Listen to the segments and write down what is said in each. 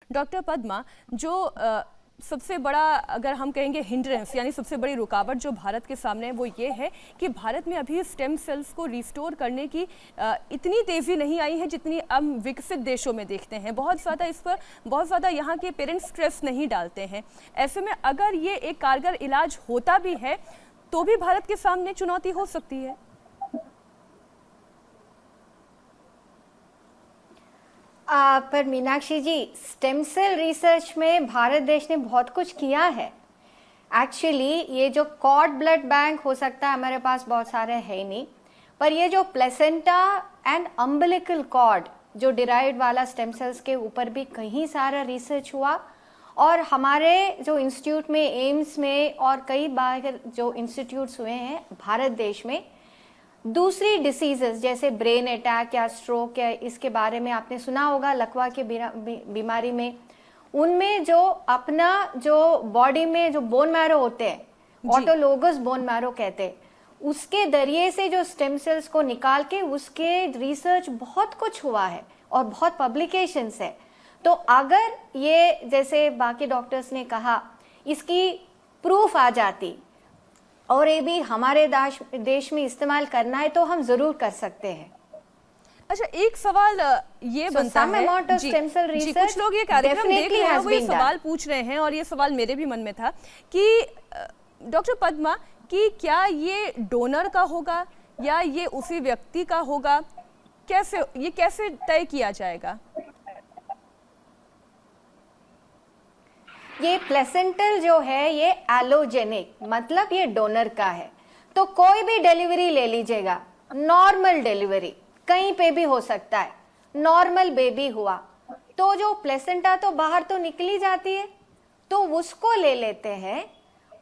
Doctor Padma, जो सबसे बड़ा अगर हम कहेंगे हिंड्रेंस यानी सबसे बड़ी रुकावट जो भारत के सामने है वो ये है कि भारत में अभी स्टेम सेल्स को रिस्टोर करने की इतनी तेज़ी नहीं आई है जितनी हम विकसित देशों में देखते हैं। बहुत ज़्यादा इस पर बहुत ज़्यादा यहाँ के पेरेंट्स स्ट्रेस नहीं डालते हैं। ऐसे में अगर ये एक कारगर इलाज होता भी है तो भी भारत के सामने चुनौती हो सकती है। पर मीनाक्षी जी, स्टेम सेल रिसर्च में भारत देश ने बहुत कुछ किया है। एक्चुअली ये जो कॉर्ड ब्लड बैंक हो सकता है हमारे पास बहुत सारे है ही नहीं, पर ये जो प्लेसेंटा एंड अम्बिलिकल कॉर्ड जो डिराइव्ड वाला स्टेम सेल्स के ऊपर भी कहीं सारा रिसर्च हुआ। और हमारे जो इंस्टीट्यूट में, एम्स में और कई बार जो इंस्टीट्यूट्स हुए हैं भारत देश में, दूसरी डिसीजेस जैसे ब्रेन अटैक या स्ट्रोक या इसके बारे में आपने सुना होगा, लकवा के बीमारी में, उनमें जो अपना जो बॉडी में जो बोन मैरो होते हैं, ऑटोलोगस बोन मैरो कहते हैं, उसके जरिए से जो स्टेम सेल्स को निकाल के उसके रिसर्च बहुत कुछ हुआ है और बहुत पब्लिकेशंस है। तो अगर ये जैसे बाकी डॉक्टर्स ने कहा इसकी प्रूफ आ जाती और ये भी हमारे देश में इस्तेमाल करना है तो हम जरूर कर सकते हैं। अच्छा, एक सवाल ये बनता है जी, कुछ लोग ये कार्यक्रम देख रहे हैं, वो ये सवाल पूछ रहे हैं और ये सवाल मेरे भी मन में था कि डॉक्टर पद्मा कि क्या ये डोनर का होगा या ये उसी व्यक्ति का होगा, कैसे तय किया जाएगा? ये प्लेसेंटल जो है ये एलोजेनिक, मतलब ये डोनर का है। तो कोई भी डिलीवरी ले लीजिएगा, नॉर्मल डिलीवरी कहीं पे भी हो सकता है। नॉर्मल बेबी हुआ तो जो प्लेसेंटा तो बाहर तो निकली जाती है, तो उसको ले लेते हैं।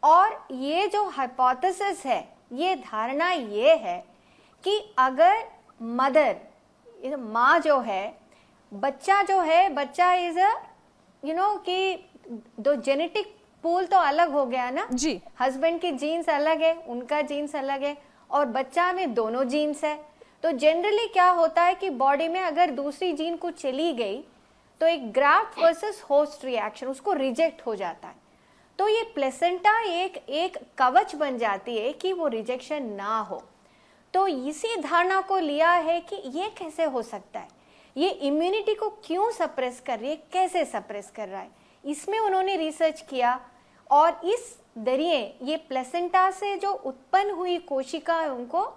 और ये जो हाइपोथेसिस है, ये धारणा ये है कि अगर मदर, माँ जो है, बच्चा जो है, बच्चा इज कि दो जेनेटिक पूल तो अलग हो गया ना जी, हस्बैंड की जीन्स अलग है, उनका जीन्स अलग है और बच्चा में दोनों जीन्स है। तो जनरली क्या होता है कि बॉडी में अगर दूसरी जीन को चली गई तो एक ग्राफ्ट वर्सेस होस्ट रिएक्शन, उसको रिजेक्ट हो जाता है। तो ये प्लेसेंटा एक कवच बन जाती है कि वो रिजेक्शन ना हो। तो इसी धारणा को लिया है कि ये कैसे हो सकता है, ये इम्यूनिटी को क्यों सप्रेस कर रही है, कैसे सप्रेस कर रहा है, इसमें उन्होंने रिसर्च किया। और इस दरिए ये प्लेसेंटा से जो उत्पन्न हुई कोशिका है, उनको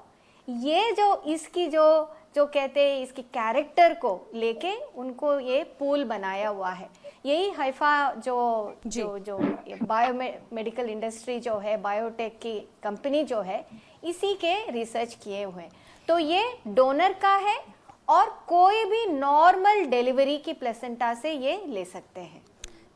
ये जो इसकी जो कहते हैं इसकी कैरेक्टर को लेके उनको ये पूल बनाया हुआ है। यही हाइफा जो बायोमेडिकल इंडस्ट्री जो है, बायोटेक की कंपनी जो है, इसी के रिसर्च किए हुए हैं। तो ये डोनर का है और कोई भी नॉर्मल डिलीवरी की प्लेसेंटा से ये ले सकते हैं।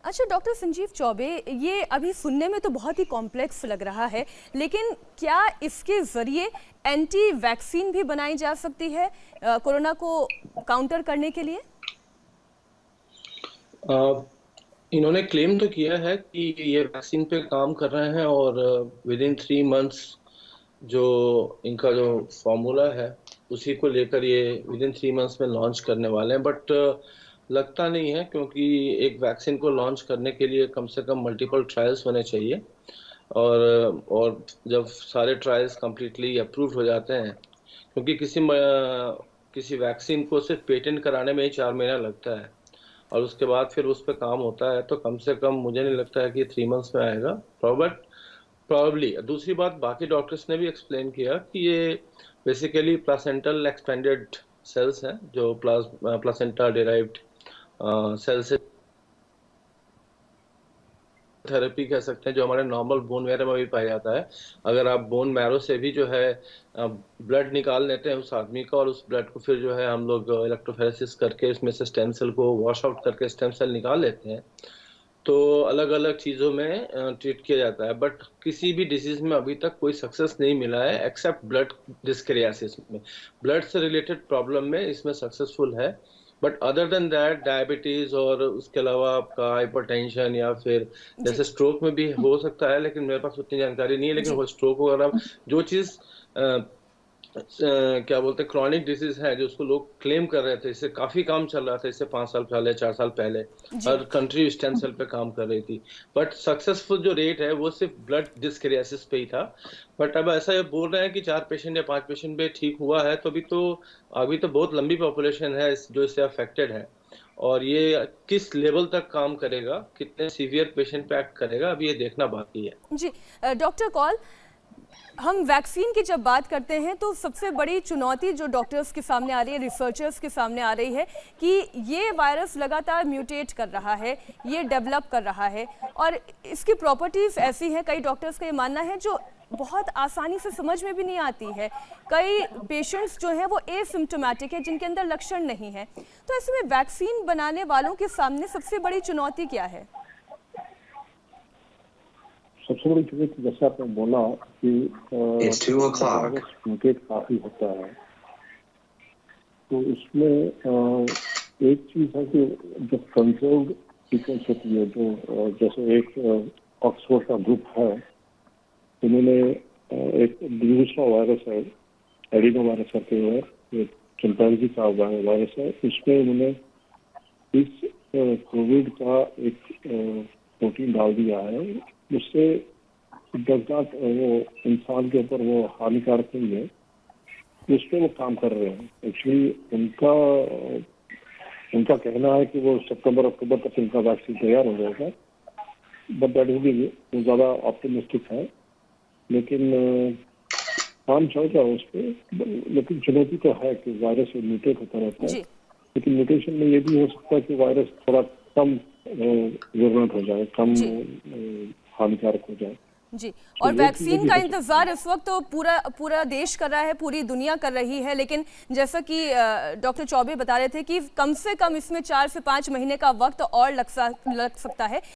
अच्छा डॉक्टर संजीव चौबे, ये अभी सुनने में तो बहुत ही कॉम्प्लेक्स लग रहा है, लेकिन क्या इसके ज़रिए एंटी वैक्सीन भी बनाई जा सकती है कोरोना को काउंटर करने के लिए? इन्होंने क्लेम तो किया है कि ये वैक्सीन पे काम कर रहे हैं और विद इन 3 मंथ्स जो इनका जो फॉर्मूला है उसी को लेकर ये विद इन 3 मंथ्स में लॉन्च करने वाले हैं। बट लगता नहीं है, क्योंकि एक वैक्सीन को लॉन्च करने के लिए कम से कम मल्टीपल ट्रायल्स होने चाहिए और जब सारे ट्रायल्स कम्प्लीटली अप्रूव्ड हो जाते हैं, क्योंकि किसी वैक्सीन को सिर्फ पेटेंट कराने में ही 4 महीना लगता है और उसके बाद फिर उस पर काम होता है, तो कम से कम मुझे नहीं लगता है कि 3 मंथ्स में आएगा, प्रॉब्ली। दूसरी बात, बाकी डॉक्टर्स ने भी एक्सप्लेन किया कि ये बेसिकली प्लासेंटल एक्सपेंडेड सेल्स हैं जो प्लासेंटा डिराइव्ड सेल से थेरेपी कह सकते हैं, जो हमारे नॉर्मल बोन मैरो में भी पाया जाता है। अगर आप बोन मैरो से भी जो है ब्लड निकाल लेते हैं उस आदमी का और उस ब्लड को फिर जो है हम लोग इलेक्ट्रोफोरेसिस करके उसमें से स्टेम सेल को वॉश आउट करके स्टेम सेल निकाल लेते हैं, तो अलग अलग चीज़ों में ट्रीट किया जाता है। बट किसी भी डिजीज में अभी तक कोई सक्सेस नहीं मिला है एक्सेप्ट ब्लड डिस्क्रियासिस में। ब्लड से रिलेटेड प्रॉब्लम में इसमें सक्सेसफुल है, but other than that diabetes और उसके अलावा आपका हाइपरटेंशन या फिर जैसे स्ट्रोक में भी हो सकता है, लेकिन मेरे पास उतनी जानकारी नहीं है। लेकिन वो स्ट्रोक वगैरह जो चीज़ क्या बोलते हैं क्रॉनिक डिजीज है जो उसको लोग क्लेम कर रहे थे, इससे काफी काम चल रहा था, इससे 5 साल पहले 4 साल पहले जी। हर कंट्री स्टेम सेल पे काम कर रही थी, बट सक्सेसफुल जो रेट है वो सिर्फ ब्लड डिस्करियासिस पे ही था। बट अब ऐसा ये बोल रहे हैं कि 4 पेशेंट या 5 पेशेंट पे ठीक हुआ है, तो अभी तो बहुत लंबी पॉपुलेशन है जो इससे अफेक्टेड है, और ये किस लेवल तक काम करेगा, कितने सीवियर पेशेंट पे एक्ट करेगा, अभी ये देखना बाकी है। जी डॉक्टर कौल, हम वैक्सीन की जब बात करते हैं तो सबसे बड़ी चुनौती जो डॉक्टर्स के सामने आ रही है, रिसर्चर्स के सामने आ रही है कि ये वायरस लगातार म्यूटेट कर रहा है, ये डेवलप कर रहा है और इसकी प्रॉपर्टीज़ ऐसी हैं, कई डॉक्टर्स का ये मानना है, जो बहुत आसानी से समझ में भी नहीं आती है। कई पेशेंट्स जो हैं वो एसिम्प्टोमेटिक है, जिनके अंदर लक्षण नहीं है। तो ऐसे में वैक्सीन बनाने वालों के सामने सबसे बड़ी चुनौती क्या है? सबसे बड़ी चुनौती जैसे आपने बोला कि वायरस म्यूटेट काफी होता है, तो उसमें एक चीज है कि जो कंट्रोल्ड सीक्वेंस होती है, जो जैसे एक ऑक्सफोर्ड का ग्रुप है, उन्होंने एक दूसरा वायरस है एडिनो वायरस करते हुए, ये चिंपैंजी का वायरस है, उसमें उन्होंने इस कोविड का एक प्रोटीन डाल दिया है, उससे डॉक्टर वो इंसान के ऊपर वो हानिकारक नहीं है, उस पर वो काम कर रहे हैं। एक्चुअली उनका कहना है कि वो सितंबर अक्टूबर तक इनका वैक्सीन तैयार हो जाएगा, बट दैट विल बी ज़्यादा ऑप्टिमिस्टिक है, लेकिन काम चल रहा है उस पर। लेकिन चुनौती तो है कि वायरस म्यूटेट होता रहता है, लेकिन म्यूटेशन में ये भी हो सकता है कि वायरस थोड़ा कम विरुलेंट हो जाए, कम हानिकारक हो जाए। जी, और वैक्सीन का इंतजार इस वक्त तो पूरा देश कर रहा है, पूरी दुनिया कर रही है, लेकिन जैसा कि डॉक्टर चौबे बता रहे थे कि कम से कम इसमें 4 से 5 महीने का वक्त और लग सकता है।